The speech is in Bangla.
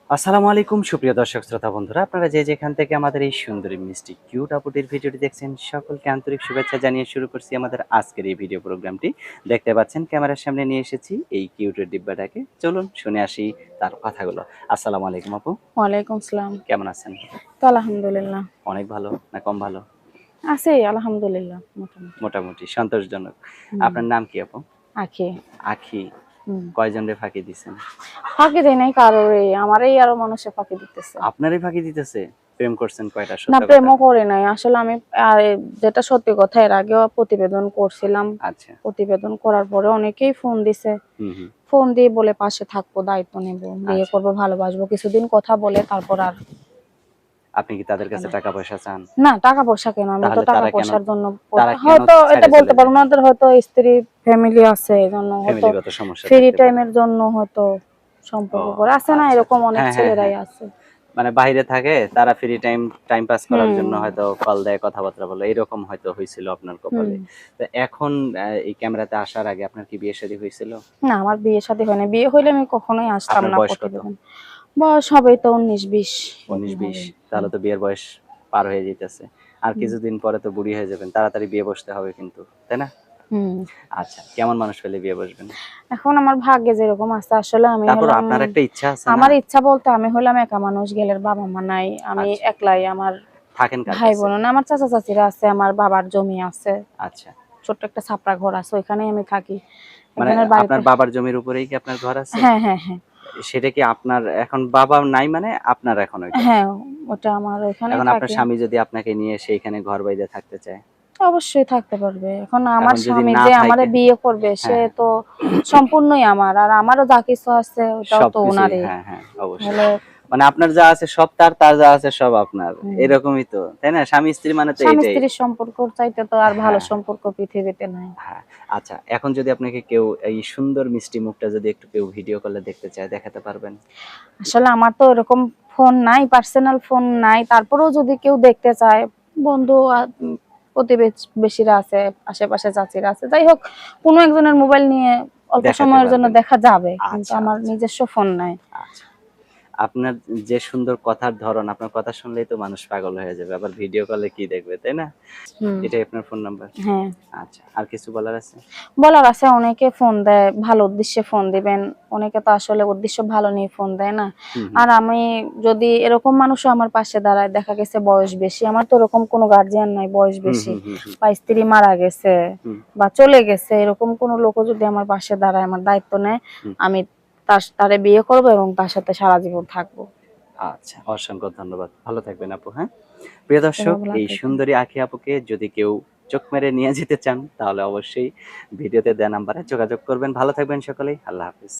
আসসালামু আলাইকুম সুপ্রিয় দর্শক শ্রোতা বন্ধুরা, আপনারা যে যেখান থেকে আমাদের এই সুন্দরী মিষ্টি কিউট আপুটির ভিডিওটি দেখছেন সকলকে আন্তরিক শুভেচ্ছা জানিয়ে শুরু করছি আমাদের আজকের এই ভিডিও প্রোগ্রামটি। দেখতে পাচ্ছেন ক্যামেরার সামনে নিয়ে এসেছি এই কিউটের ডিব্বাটাকে। চলুন শুনে আসি তার কথাগুলো। আসসালামু আলাইকুম আপু, ওয়ালাইকুম সালাম। কেমন আছেন? তো আলহামদুলিল্লাহ। অনেক ভালো না কম ভালো? আছি আলহামদুলিল্লাহ মোটামুটি। মোটামুটি সন্তোষজনক। হুম। আপনার নাম কি আপু? আখি। আখি। হুম। কয়জনরে ফাঁকি দিছেন? ফাঁকি দেয় নাই কারোরই, আমারই আরো মানুষে ফাঁকি দিতেছে। আপনারই ফাঁকি দিতেছে? প্রেম করছেন কয়টা? না, সত্য কথা। প্রেমও করে নাই আসলে। আমি যেটা সত্যি কথা, এর আগেও প্রতিবেদন করছিলাম। আচ্ছা। প্রতিবেদন করার পরে অনেকেই ফোন দিছে। হুম হুম। ফোন দিয়ে বলে পাশে থাকবো, দায়িত্ব নেব, বিয়ে আচ্ছা। করবো, ভালোবাসবো, কিছুদিন কথা বলে তারপর আর আপনি কি তাদের থাকে কাছে না। টাকা পয়সা চান? না, টাকা পয়সা কেন? আমি তো তাহলে টাকা তারা কেন পয়সার জন্য তারা কেন হয়তো এটা ছেড়ে বলতে চলে পারবো যায়? না, ওদের হয়তো স্ত্রী ফ্যামিলি আছে, এই জন্য হয়তো ফ্যামিলিগত সমস্যা ফ্রি থাকতে পারে। টাইমের জন্য হয়তো ও সম্পর্ক করে। আছে না আচ্ছা, এরকম আচ্ছা। অনেক হ্যাঁ, হ্যাঁ, ছেলেরাই হ্যাঁ। আছে। মানে বাইরে থাকে, তারা ফ্রি টাইম পাস করার হুম জন্য হয়তো কল দেয়, কথাবার্তা বলে। এরকম হয়তো হইছিল আপনার হুম। কপালে। তো এখন এই ক্যামেরাতে আসার আগে আপনার কি বিয়ে শাদী হইছিল? না, আমার বিয়ে শাদী হয় না। বিয়ে হইলে আমি কখনোই আসতাম আপনার না বয়স কত? প্রতিবেদন। বয়স হবে তো 19-20 এরকম 19-20? হবে। তাহলে তো বিয়ের বয়স পার হয়ে যাইতেছে। আর হুম কিছুদিন পরে তো বুড়ি হয়ে যাবেন। তাড়াতাড়ি বিয়ে বসতে হবে কিন্তু। তাই না? হুম। আচ্ছা, কেমন মানুষ পেলে বিয়ে বসবেন? এখন আমার ভাগ্যে যেরকম আছে, আসলে আমি তারপর হলাম, আপনার একটা ইচ্ছা আছে না? আমার ইচ্ছা বলতে আমি হলাম একা মানুষ, গেলের বাবা মা নাই, আমি আচ্ছা। একলাই। আমার থাকেন কার ভাই কাছে? বোন না, আমার চাচা চাচিরা আছে, আমার বাবার জমি আছে, আচ্ছা। ছোট্ট একটা ছাপড়া ঘর আছে, ওইখানেই আমি থাকি মানে একজনের আপনার বাড়িতে। বাবার জমির উপরেই কি আপনার ঘর আছে? হ্যাঁ হ্যাঁ হ্যাঁ। সেটা কি আপনার এখন বাবা নাই মানে আপনার এখন ওইটা? হ্যাঁ, ওটা আমার, ওইখানেই এখন আপনার থাকি। স্বামী যদি আপনাকে নিয়ে সেইখানে ঘর বাইরে থাকতে চায়? অবশ্যই থাকতে পারবে। এখন আমার এখন যদি স্বামী না যে আমারে থাইকে বিয়ে করবে, সে হ্যাঁ, হ্যাঁ। তো সম্পূর্ণই আমার, আর আমারও যা কিছু আছে ওটাও তো সবকিছুই ওনারই। হ্যাঁ, হ্যাঁ, অবশ্যই। তাহলে মানে আপনার যা আছে সব তার, তার যা আছে সব আপনার। হুম, এরকমই তো, তাই না? স্বামী-স্ত্রী মানে তো স্বামী এটাই। স্ত্রীর সম্পর্ক চাইতে তো আর ভালো হ্যাঁ, হ্যাঁ, সম্পর্ক পৃথিবীতে নাই। হ্যাঁ। আচ্ছা, এখন যদি আপনাকে কেউ এই সুন্দর মিষ্টি মুখটা যদি একটু কেউ ভিডিও কলে দেখতে চায়, দেখাতে পারবেন? আসলে আমার তো এরকম ফোন নাই, পার্সোনাল ফোন নাই। তারপরেও যদি কেউ দেখতে চায়, বন্ধু প্রতিবেশীরা আছে, আশেপাশে চাচিরা আছে, যাই হোক, কোনো একজনের মোবাইল নিয়ে অল্প দেখাতে সময়ের জন্য পারবেন। দেখা যাবে, কিন্তু আচ্ছা, আমার আচ্ছা, নিজস্ব ফোন নাই। আচ্ছা। আপনার যে সুন্দর কথার ধরন, আপনার কথা শুনলেই তো মানুষ পাগল হয়ে যাবে। আবার ভিডিও কলে কি দেখবে, তাই না? হুম। এটাই আপনার ফোন নাম্বার? হ্যাঁ, আচ্ছা। আর কিছু বলার আছে? বলার আছে। অনেকে ফোন দেয়, ভালো উদ্দেশ্যে ফোন দিবেন। অনেকে তো আসলে উদ্দেশ্য ভালো নিয়ে ফোন দেয় না। হুম, হুম। আর আমি যদি এরকম মানুষও আমার পাশে দাঁড়ায়, দেখা গেছে বয়স বেশি, আমার তো ওরকম কোনো গার্জিয়ান নাই, বয়স হুম, বেশি হুম, হুম, হুম, বা স্ত্রী মারা গেছে হুম, বা চলে গেছে, এরকম কোনো লোকও যদি আমার পাশে দাঁড়ায়, আমার দায়িত্ব নেয়, হুম। আমি তারে বিয়ে করব এবং তার সাথে সারা জীবন থাকবো। আচ্ছা, অসংখ্য ধন্যবাদ। ভালো থাকবেন আপু, হ্যাঁ? প্রিয় দর্শক, এভাবে এই লাগবে। সুন্দরী আঁখি আপুকে যদি কেউ চোখ মেরে নিয়ে যেতে চান, তাহলে অবশ্যই ভিডিওতে দেয়া নাম্বারে যোগাযোগ করবেন। ভালো থাকবেন সকলেই। আল্লাহ হাফেজ।